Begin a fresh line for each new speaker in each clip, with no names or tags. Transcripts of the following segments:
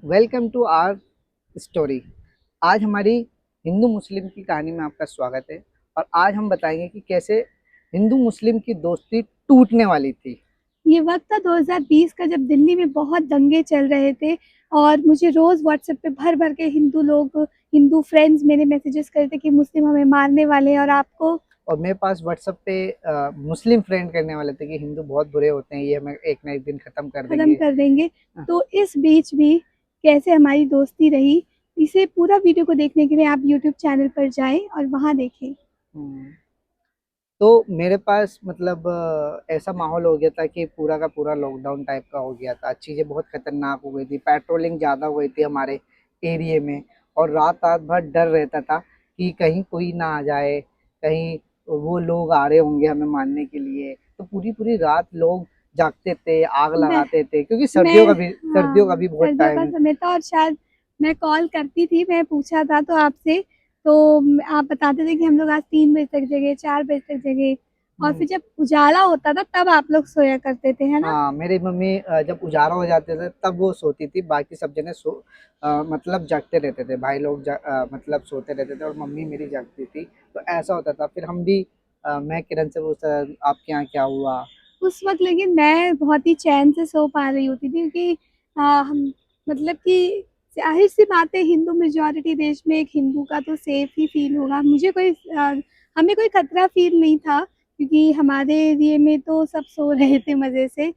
Welcome to our story. आज हमारी हिंदू मुस्लिम की कहानी में आपका स्वागत है। और आज हम बताएंगे कि कैसे हिंदू मुस्लिम की दोस्ती टूटने वाली थी।
ये वक्त था 2020 का, जब दिल्ली में बहुत दंगे चल रहे थे। और मुझे रोज व्हाट्सएप पे भर भर के हिंदू फ्रेंड्स मेरे मैसेजेस करते कि मुस्लिम हमें मारने वाले हैं। और आपको
और मेरे पास व्हाट्सएप पे मुस्लिम फ्रेंड करने वाले थे कि हिंदू बहुत बुरे होते हैं, ये हमें एक ना एक दिन ख़त्म कर
खत्म
देंगे।
कर देंगे।
हाँ।
तो इस बीच भी कैसे हमारी दोस्ती रही, इसे पूरा वीडियो को देखने के लिए आप यूट्यूब चैनल पर जाएं और वहां देखें।
हम्म। तो मेरे पास मतलब ऐसा माहौल हो गया था कि पूरा का पूरा लॉकडाउन टाइप का हो गया था। चीज़ें बहुत खतरनाक हो गई थी, पेट्रोलिंग ज़्यादा हो गई थी हमारे एरिए में। और रात रात भर डर रहता था कि कहीं कोई ना आ जाए, कहीं वो लोग आ रहे होंगे हमें मारने के लिए। तो पूरी पूरी रात लोग जागते थे, आग
मैं
लगाते थे, क्योंकि
मैं
सर्दियों का
हाँ,
भी बहुत
सर्दियों का
टाइम।
समय था और शायद मैं कॉल करती थी, मैं पूछा था तो आपसे। तो आप बताते थे कि हम लोग आज 3 बजे तक जगे, 4 बजे तक जगे। और फिर जब उजाला होता था तब आप लोग सोया करते थे, है ना?
हाँ, मेरी मम्मी जब उजाला हो जाते थे तब वो सोती थी, बाकी सब जने मतलब जागते रहते थे। भाई लोग मतलब सोते रहते थे और मम्मी मेरी जागती थी। तो ऐसा होता था। फिर हम भी मैं किरण से पूछता था, आपके यहाँ क्या हुआ?
उस वक्त लेकिन मैं बहुत ही चैन से सो पा रही होती थी, क्योंकि हम मतलब कि जाहिर सी बात है, हिंदू मेजोरिटी देश में एक हिंदू का तो सेफ ही फील होगा। हमें कोई खतरा फील नहीं था, क्योंकि हमारे एरिया में तो सब सो रहे थे मजे से।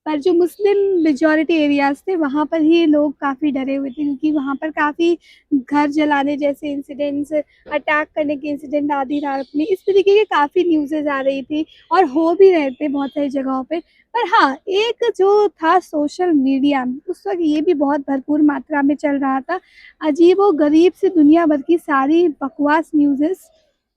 पर जो मुस्लिम मेजॉरिटी एरियाज थे वहाँ पर ही लोग काफ़ी डरे हुए थे, क्योंकि वहाँ पर काफ़ी घर जलाने जैसे इंसिडेंट्स, अटैक करने के इंसिडेंट आधी रात में, इस तरीके के काफ़ी न्यूज़ेज आ रही थी। और हो भी रहे थे बहुत सारी जगहों पे। पर हाँ, एक जो था सोशल मीडिया, उस वक्त ये भी बहुत भरपूर मात्रा में चल रहा था। अजीब व गरीब से दुनिया भर की सारी बकवास न्यूज़ेस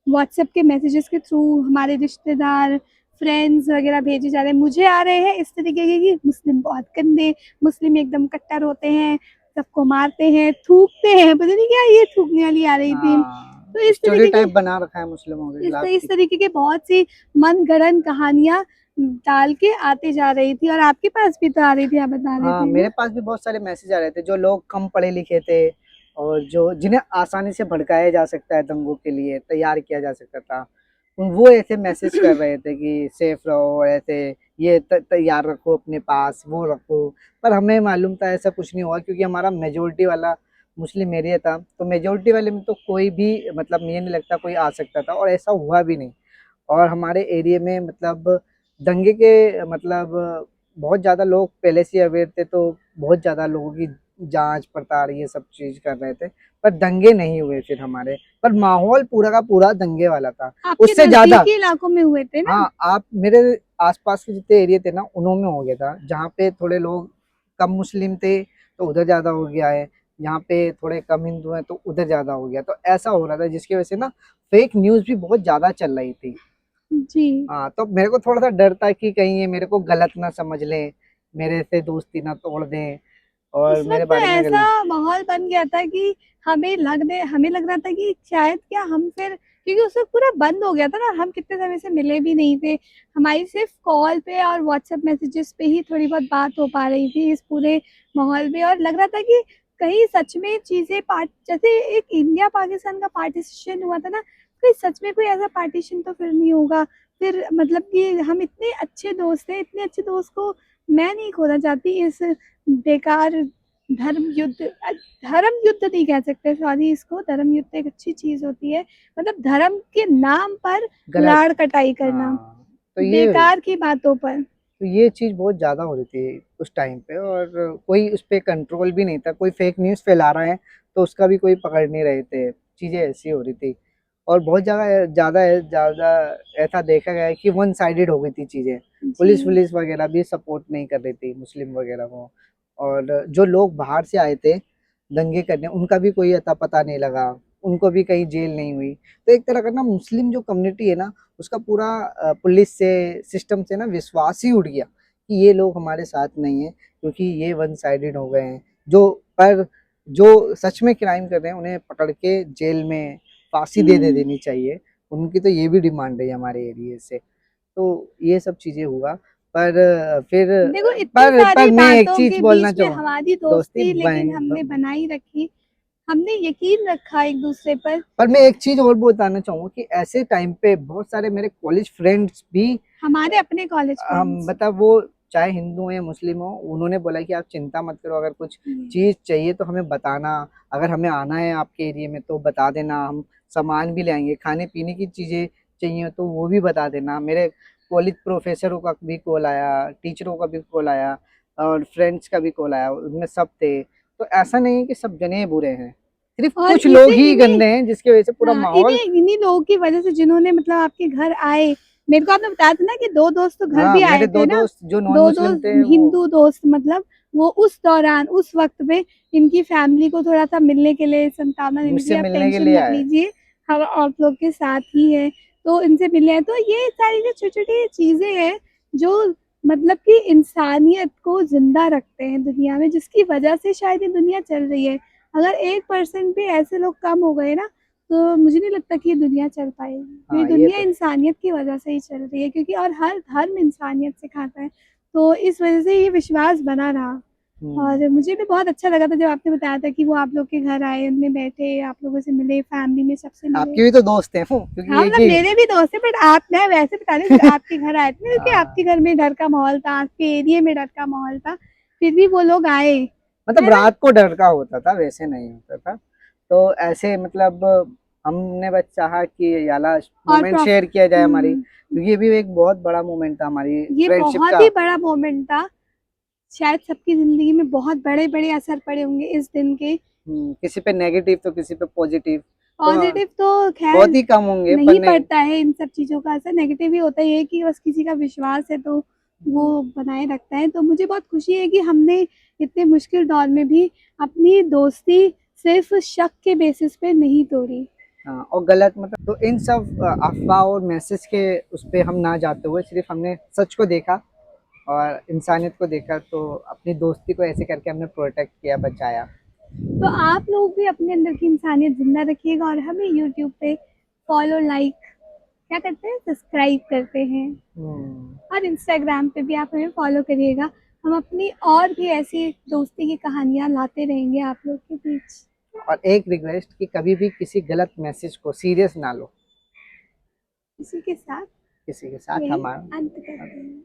व्हाट्सएप के मैसेजेस के थ्रू हमारे रिश्तेदार, फ्रेंड्स वगैरह भेजे जा रहे हैं, मुझे आ रहे हैं इस तरीके के कि मुस्लिम बहुत गंदे, मुस्लिम एकदम कट्टर होते हैं, सबको मारते हैं, थूकते हैं, पता नहीं क्या ये थूकने वाली आ रही थी।
हाँ,
तो इस तरीके
स्टेरियोटाइप
के
बना रखा है मुस्लिमों के खिलाफ
इस
कि।
तरीके के बहुत सी मन गढ़ंत कहानियां डाल के आती जा रही थी। और आपके पास भी तो आ रही थी, आप बता रहे
हाँ,
थे
मेरे
ना?
पास भी बहुत सारे मैसेज आ रहे थे। जो लोग कम पढ़े लिखे थे और जो जिन्हें आसानी से भड़काया जा सकता है, दंगों के लिए तैयार किया जा सकता था, वो ऐसे मैसेज कर रहे थे कि सेफ रहो, ऐसे ये तैयार रखो अपने पास, वो रखो। पर हमें मालूम था ऐसा कुछ नहीं हुआ, क्योंकि हमारा मेजोरिटी वाला मुस्लिम एरिया था। तो मेजोरिटी वाले में तो कोई भी मतलब मुझे नहीं लगता कोई आ सकता था, और ऐसा हुआ भी नहीं। और हमारे एरिया में मतलब दंगे के मतलब बहुत ज़्यादा लोग पहले से अवेयर थे, तो बहुत ज़्यादा लोगों की जांच पड़ताल ये सब चीज़ कर रहे थे। पर दंगे नहीं हुए फिर हमारे। पर माहौल पूरा का पूरा दंगे वाला था,
आपके
उससे ज़्यादा।
नजदीकी इलाकों में हुए थे ना?
हाँ, आप मेरे आसपास के जितने एरिया थे ना, उन्होंने हो गया था। जहाँ पे थोड़े लोग कम मुस्लिम थे तो उधर ज़्यादा हो गया है, जहाँ पे थोड़े कम हिंदू हैं तो उधर ज़्यादा हो गया। तो ऐसा हो रहा था, जिसकी वजह से ना फेक न्यूज़ भी बहुत ज़्यादा चल रही थी।
जी।
हाँ, तो मेरे को थोड़ा सा डर था कि कहीं ये मेरे को गलत ना समझ लें, मेरे से दोस्ती ना तोड़ दें और
उस
मेरे
वक्त
बारे में
ऐसा
गलत।
माहौल बन गया था कि हमें लग रहा था कि शायद क्या हम फिर, क्योंकि उस वक्त पूरा बंद हो गया था ना, हम कितने समय से मिले भी नहीं थे। हमारी सिर्फ कॉल पे और व्हाट्सएप मैसेजेस पे ही थोड़ी बहुत बात हो पा रही थी इस पूरे माहौल में। और लग रहा था कि कहीं सच में चीजें पार्ट जैसे एक इंडिया पाकिस्तान का पार्टीशन हुआ था ना, कहीं सच में कोई ऐसा पार्टीशन तो फिर नहीं होगा। फिर मतलब कि हम इतने अच्छे दोस्त थे, इतने अच्छे दोस्त को मैं नहीं खोना चाहती इस बेकार धर्म युद्ध नहीं कह सकते, सॉरी, इसको धर्म युद्ध एक अच्छी चीज होती है, मतलब धर्म के नाम पर
गलत।
लाड़ कटाई करना
हाँ, तो
बेकार की बातों पर।
ये चीज़ बहुत ज़्यादा हो रही थी उस टाइम पे। और कोई उस पे कंट्रोल भी नहीं था। कोई फेक न्यूज़ फैला रहा है तो उसका भी कोई पकड़ नहीं रहे थे। चीज़ें ऐसी हो रही थी। और बहुत ज़्यादा ज़्यादा ज़्यादा ऐसा देखा गया है कि वन साइडेड हो गई थी चीज़ें।
जी।
पुलिस वगैरह भी सपोर्ट नहीं कर रही थी मुस्लिम वगैरह को। और जो लोग बाहर से आए थे दंगे करने, उनका भी कोई अता पता नहीं लगा, उनको भी कहीं जेल नहीं हुई। तो एक तरह का ना मुस्लिम जो कम्युनिटी है ना, उसका पूरा पुलिस से, सिस्टम से ना विश्वास ही उठ गया कि ये लोग हमारे साथ नहीं है, क्योंकि ये वन साइडेड हो गए हैं। पर जो सच में क्राइम कर रहे हैं उन्हें पकड़ के जेल में फांसी दे देनी चाहिए। उनकी तो ये भी डिमांड है हमारे एरिया से। तो ये सब चीज़ें हुआ। पर फिर
देखो इतनी
पर
सारी
मैं एक
बातों
चीज
के
बोलना
बीच में
चाहूँ,
हमारी
दोस्ती
दोस्ती लेकिन हमने बनाई रखी, हमने यकीन रखा एक दूसरे पर।
मैं एक चीज और बताना चाहूंगा कि ऐसे टाइम पे बहुत सारे मेरे कॉलेज फ्रेंड्स भी,
हमारे अपने कॉलेज
हम
फ्रेंड्स।
मतलब वो चाहे हिंदू हो या मुस्लिम हो, उन्होंने बोला कि आप चिंता मत करो, अगर कुछ चीज चाहिए तो हमें बताना, अगर हमें आना है आपके एरिया में तो बता देना, हम सामान भी लाएंगे, खाने पीने की चीजें चाहिए तो वो भी बता देना। मेरे कॉलेज प्रोफेसरों का भी कॉल आया, टीचरों का भी कॉल आया और फ्रेंड्स का भी कॉल आया, उनमें सब थे। तो ऐसा नहीं है कि सब जने बुरे हैं, सिर्फ
और
कुछ
इसे
लोग ही
इन्हीं
गंदे हैं जिसकी वजह से पूरा
हाँ,
माहौल।
इन्हीं लोगों की वजह से जिन्होंने मतलब आपके घर आए, मेरे को आपने बताया था ना कि 2 दोस्त तो घर
हाँ,
भी
मेरे
आए
दो
थे ना,
दोस्त जो नॉन
2
मुस्लिम
दोस्त
थे वो,
हिंदू दोस्त मतलब वो उस दौरान उस वक़्त पे इनकी फैमिली को थोड़ा-सा मिलने के लिए सांत्वना देने के
मुझसे
लिए आप
मिलने के
टेंशन
लिए
मत
आए।
लीजिए, हम आप लोग के साथ ही हैं, तो इनसे मिले हैं। तो ये सारी जो छोटी-छोटी चीज़ें हैं, जो मतलब कि इंसानियत को ज़िंदा रखते हैं दुनिया में, जिसकी वजह से शायद ये दुनिया चल रही है। अगर 1% भी ऐसे लोग कम हो गए ना, तो मुझे नहीं लगता कि ये दुनिया चल पाएगी। ये
हाँ, ये
दुनिया
तो है।
इंसानियत की वजह से ही चल रही है, क्योंकि और हर धर्म इंसानियत सिखाता है, तो इस वजह से ये विश्वास बना रहा।
हम्म।
और मुझे भी बहुत अच्छा लगा था जब आपने बताया था कि वो आप लोग के घर आए, उनमें बैठे, आप लोगों से मिले, फैमिली में सबसे मिले।
आपके भी तो दोस्त हैं वो, क्योंकि
हाँ,
एक
मतलब
ही।
मेरे भी दोस्त हैं, बट आप मैं वैसे बता रही हूँ आपके घर आए थे ना, क्योंकि आपके
हाँ,
घर में डर का माहौल था, आपके एरिया में डर का माहौल था, फिर भी वो लोग आए,
मतलब
है ना?
रात को डर का होता था, वैसे नहीं होता था। तो ऐसे मतलब हमने बस चाहा कि ये वाला
और
मोमेंट शेयर किया जाए हमारी,
हुँ,
क्योंकि ये भी एक बहुत बड़ा मोमेंट था हमारी
ये
फ्रेंडशिप
बहुत
का।
ही बड़ा मोमेंट था। शायद सबकी ज़िंदगी में बहुत बड़े-बड़े असर पड़े होंगे इस दिन के।
किसी पे नेगेटिव तो किसी पे पॉजिटिव, तो
पॉज़िटिव तो ख़ैर
बहुत ही कम होंगे पर
नहीं
नहीं।
पड़ता है इन सब चीज़ों का असर, नेगेटिव ही होता है, ये है कि बस किसी का विश्वास है तो
हम्म,
वो बनाए रखता है। तो मुझे बहुत खुशी है कि हमने इतने मुश्किल दौर में भी अपनी दोस्ती सिर्फ़ शक के बेसिस पे नहीं तोड़ी।
हाँ, और गलत मतलब तो इन सब अफवाह और मैसेज के उस पे हम ना जाते हुए सिर्फ हमने सच को देखा और इंसानियत को देखा, तो अपनी दोस्ती को ऐसे करके हमने प्रोटेक्ट किया, बचाया।
तो आप लोग भी अपने अंदर की इंसानियत ज़िंदा रखिएगा और हमें यूट्यूब पे फ़ॉलो, लाइक क्या करते हैं? सब्सक्राइब करते हैं।
हम्म।
और इंस्टाग्राम पे भी आप हमें फॉलो करिएगा। हम अपनी और भी ऐसी दोस्ती की कहानियाँ लाते रहेंगे आप लोग के बीच।
और एक रिक्वेस्ट कि कभी भी किसी गलत मैसेज को सीरियस ना लो,
इसी के साथ
किसी के साथ
यही
हमारा
अंत करते हैं।